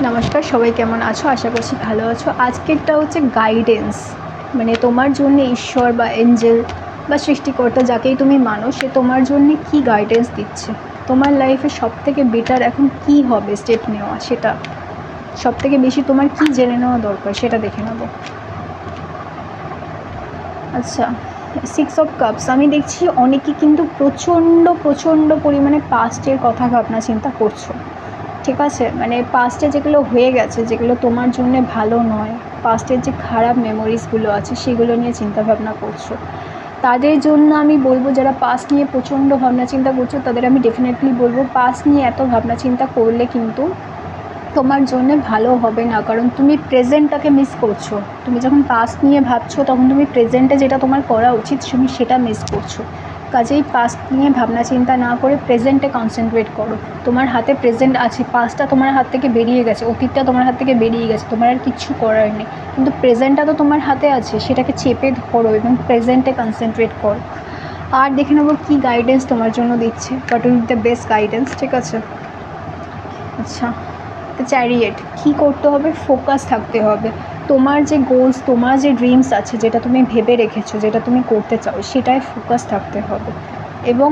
নমস্কার, সবাই কেমন আছো? আশা করছি ভালো আছো। আজকেরটা হচ্ছে গাইডেন্স, মানে তোমার জন্য ঈশ্বর বা এঞ্জেল বা সৃষ্টিকর্তা যাকেই তুমি মানো, সে তোমার জন্য কি গাইডেন্স দিচ্ছে, তোমার লাইফে সবথেকে বেটার এখন কি হবে স্টেপ নেওয়া, সেটা সবথেকে বেশি তোমার কি জেনে নেওয়া দরকার সেটা দেখে নেব। আচ্ছা, 6 অফ কাপস আমি দেখছি অনেকে কিন্তু প্রচণ্ড পরিমাণে পাস্টের কথা ভাবনা চিন্তা করছো। ঠিক আছে, মানে পাস্টে যেগুলো হয়ে গেছে, যেগুলো তোমার জন্য ভালো নয়, পাস্টের যে খারাপ মেমোরিজগুলো আছে সেগুলো নিয়ে চিন্তাভাবনা করছো। তাদের জন্য আমি বলবো, যারা পাস্ট নিয়ে প্রচণ্ড ভাবনা চিন্তা করছো তাদের আমি ডেফিনেটলি বলবো, পাস্ট নিয়ে এত ভাবনা চিন্তা করলে কিন্তু তোমার জন্য ভালো হবে না, কারণ তুমি প্রেজেন্টটাকে মিস করছো। তুমি যখন পাস্ট নিয়ে ভাবছো তখন তুমি প্রেজেন্টে যেটা তোমার করা উচিত তুমি সেটা মিস করছো। কাজেই পাস্ট নিয়ে ভাবনা চিন্তা না করে প্রেজেন্টে কনসেন্ট্রেট করো। তোমার হাতে প্রেজেন্ট আছে, পাস্টটা তোমার হাত থেকে বেরিয়ে গেছে, অতীতটা তোমার হাত থেকে বেরিয়ে গেছে, তোমার আর কিচ্ছু করার নেই, কিন্তু প্রেজেন্টটা তো তোমার হাতে আছে, সেটাকে চেপে ধরো এবং প্রেজেন্টে কনসেন্ট্রেট করো। আর দেখে নেবো কী গাইডেন্স তোমার জন্য দিচ্ছে, but with the best guidance. ঠিক আছে, আচ্ছা, চ্যারিয়েট কী করতে হবে? ফোকাস থাকতে হবে। তোমার যে গোলস, তোমার যে ড্রিমস আছে, যেটা তুমি ভেবে রেখেছো, যেটা তুমি করতে চাও, সেটায় ফোকাস থাকতে হবে এবং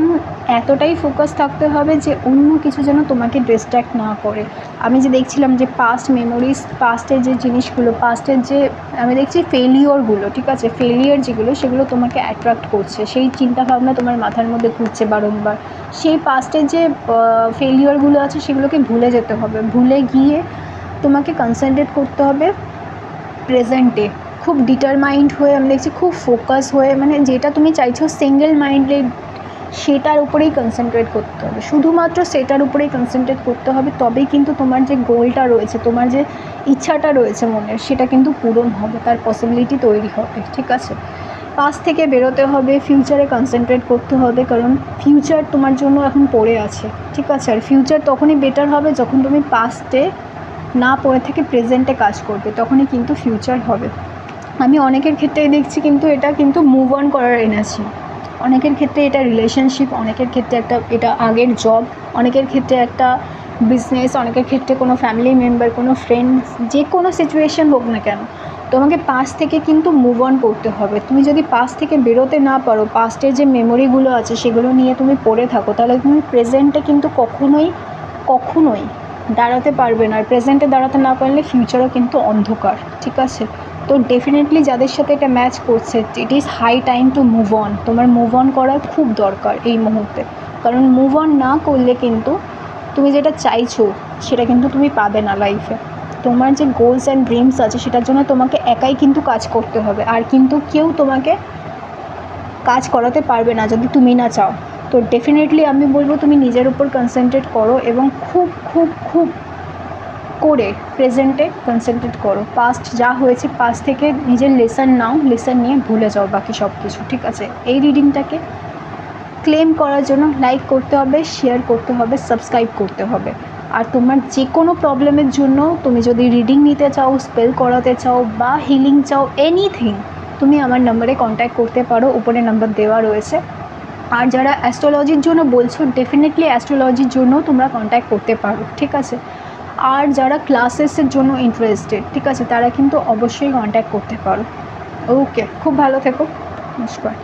এতটাই ফোকাস থাকতে হবে যে অন্য কিছু যেন তোমাকে ডিস্ট্র্যাক্ট না করে। আমি যে দেখছিলাম যে পাস্ট মেমোরিজ, পাস্টের যে জিনিসগুলো, পাস্টের যে আমি দেখছি ফেলিওরগুলো, ঠিক আছে, ফেলিয়ার যেগুলো সেগুলো তোমাকে অ্যাট্রাক্ট করছে, সেই চিন্তাভাবনা তোমার মাথার মধ্যে ঘুরছে বারংবার। সেই পাস্টের যে ফেলিওরগুলো আছে সেগুলোকে ভুলে যেতে হবে, ভুলে গিয়ে তোমাকে কনসেন্ট্রেট করতে হবে প্রেজেন্টে, খুব ডিটারমাইন্ড হয়ে, আমি দেখছি খুব ফোকাস হয়ে, মানে যেটা তুমি চাইছো সিঙ্গেল মাইন্ডেড সেটার উপরেই কনসেন্ট্রেট করতে হবে, শুধুমাত্র সেটার উপরেই কনসেন্ট্রেট করতে হবে, তবেই কিন্তু তোমার যে গোলটা রয়েছে, তোমার যে ইচ্ছাটা রয়েছে মনের, সেটা কিন্তু পূরণ হবে, তার পসিবিলিটি তৈরি হবে। ঠিক আছে, পাস্ট থেকে বেরোতে হবে, ফিউচারে কনসেন্ট্রেট করতে হবে, কারণ ফিউচার তোমার জন্য এখন পড়ে আছে। ঠিক আছে, আর ফিউচার তখনই বেটার হবে যখন তুমি পাস্টে না পড়ে থেকে প্রেজেন্টে কাজ করবে, তখনই কিন্তু ফিউচার হবে। আমি অনেকের ক্ষেত্রেই দেখছি কিন্তু এটা কিন্তু মুভ অন করার এনার্জি, অনেকের ক্ষেত্রে এটা রিলেশনশিপ, অনেকের ক্ষেত্রে এটা আগের জব, অনেকের ক্ষেত্রে একটা বিজনেস, অনেকের ক্ষেত্রে কোনো ফ্যামিলি মেম্বার, কোনো ফ্রেন্ড, যে কোনো সিচুয়েশান হোক না কেন, তোমাকে পাস্ট থেকে কিন্তু মুভ অন করতে হবে। তুমি যদি পাস্ট থেকে বেরোতে না পারো, পাস্টের যে মেমোরিগুলো আছে সেগুলো নিয়ে তুমি পড়ে থাকো, তাহলে তুমি প্রেজেন্টে কিন্তু কখনোই দাঁড়াতে পারবে না, আর প্রেজেন্টে দাঁড়াতে না পারলে ফিউচারও কিন্তু অন্ধকার। ঠিক আছে, তো ডেফিনেটলি যাদের সাথে এটা ম্যাচ করছে, it is high time to move on. তোমার মুভ অন করা খুব দরকার এই মুহূর্তে, কারণ মুভ অন না করলে কিন্তু তুমি যেটা চাইছো সেটা কিন্তু তুমি পাবে না লাইফে। তোমার যে গোলস অ্যান্ড ড্রিমস আছে সেটার জন্য তোমাকে একাই কিন্তু কাজ করতে হবে, আর কিন্তু কেউ তোমাকে কাজ করাতে পারবে না যদি তুমি না চাও। তো ডেফিনেটলি আমি বলবো তুমি নিজের উপর কনসেন্ট্রেট করো এবং খুব করে প্রেজেন্টে কনসেন্ট্রেট করো। পাস্ট যা হয়েছে পাস্ট থেকে নিজের লেসন নাও, লেসন নিয়ে ভুলে যাও বাকি সব কিছু। ঠিক আছে, এই রিডিংটাকে ক্লেম করার জন্য লাইক করতে হবে, শেয়ার করতে হবে, সাবস্ক্রাইব করতে হবে। আর তোমার যে কোনো প্রবলেমের জন্য তুমি যদি রিডিং নিতে চাও, স্পেল করাতে চাও বা হিলিং চাও, এনিথিং, তুমি আমার নাম্বারে কন্ট্যাক্ট করতে পারো, উপরে নাম্বার দেওয়া রয়েছে। আর যারা অ্যাস্ট্রোলজির জন্য বলছো, ডেফিনেটলি অ্যাস্ট্রোলজির জন্য তোমরা কন্ট্যাক্ট করতে পারো। ঠিক আছে, আর যারা ক্লাসেসের জন্য ইন্টারেস্টেড, ঠিক আছে, তারা কিন্তু অবশ্যই কন্ট্যাক্ট করতে পারো। ওকে, খুব ভালো থেকো, নমস্কার।